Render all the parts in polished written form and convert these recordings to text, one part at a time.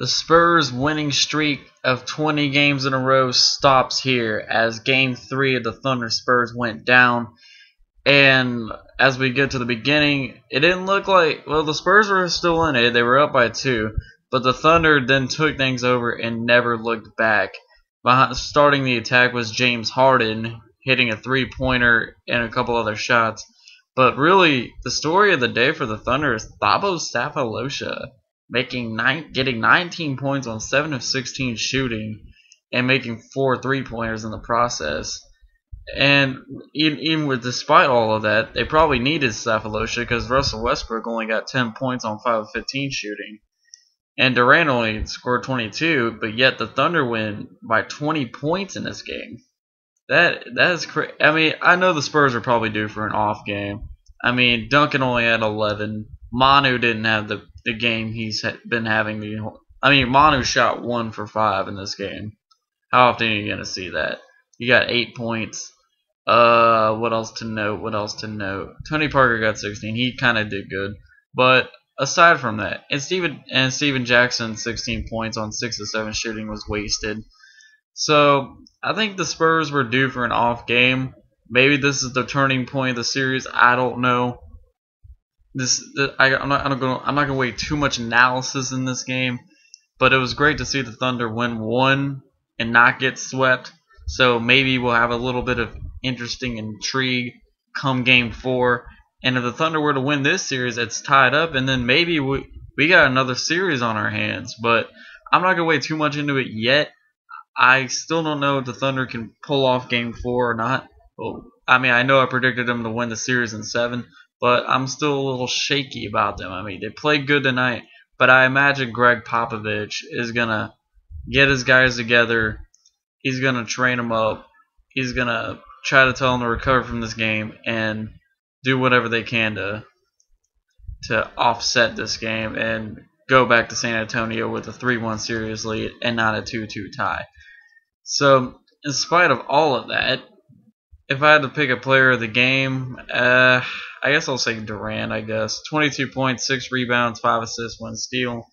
The Spurs' winning streak of 20 games in a row stops here as Game 3 of the Thunder Spurs went down. And as we get to the beginning, it didn't look like, well, the Spurs were still in it. They were up by 2. But the Thunder then took things over and never looked back. Starting the attack was James Harden, hitting a three-pointer and a couple other shots. But really, the story of the day for the Thunder is Thabo Sefolosha getting 19 points on 7 of 16 shooting and making 4 three-pointers in the process. And even despite all of that, they probably needed Sefolosha because Russell Westbrook only got 10 points on 5 of 15 shooting. And Durant only scored 22, but yet the Thunder win by 20 points in this game. That is crazy. I mean, I know the Spurs are probably due for an off game. I mean, Duncan only had 11. Manu didn't have the game he's been having. Manu shot 1 for 5 in this game. How often are you going to see that? He got 8 points. What else to note? Tony Parker got 16. He kind of did good. But aside from that, and Steven Jackson, 16 points on 6 of 7 shooting was wasted. So I think the Spurs were due for an off game. This is the turning point of the series. I don't know. I'm not gonna weigh too much analysis in this game, but it was great to see the Thunder win 1 and not get swept. So maybe we'll have a little bit of interesting intrigue come Game 4. And if the Thunder were to win this series, it's tied up, and then maybe we got another series on our hands. But I'm not gonna weigh too much into it yet. I still don't know if the Thunder can pull off Game 4 or not. Well, I mean, I know I predicted them to win the series in 7, but I'm still a little shaky about them. I mean, they played good tonight, but I imagine Greg Popovich is going to get his guys together. He's going to train them up. He's going to try to tell them to recover from this game and do whatever they can to offset this game and go back to San Antonio with a 3-1 series lead and not a 2-2 tie. So, in spite of all of that, if I had to pick a player of the game, I guess I'll say Durant, 22 points, 6 rebounds, 5 assists, 1 steal.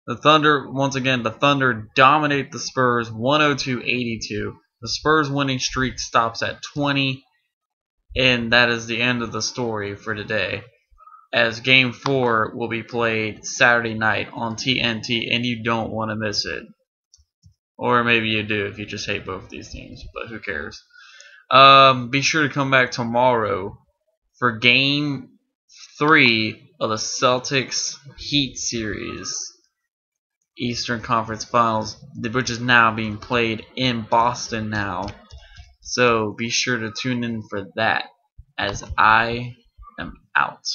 The Thunder dominate the Spurs 102-82. The Spurs winning streak stops at 20, and that is the end of the story for today, as Game 4 will be played Saturday night on TNT, and you don't want to miss it. Or maybe you do if you just hate both of these teams, but who cares? Be sure to come back tomorrow for Game 3 of the Celtics Heat series, Eastern Conference Finals, which is now being played in Boston now. So be sure to tune in for that, as I am out.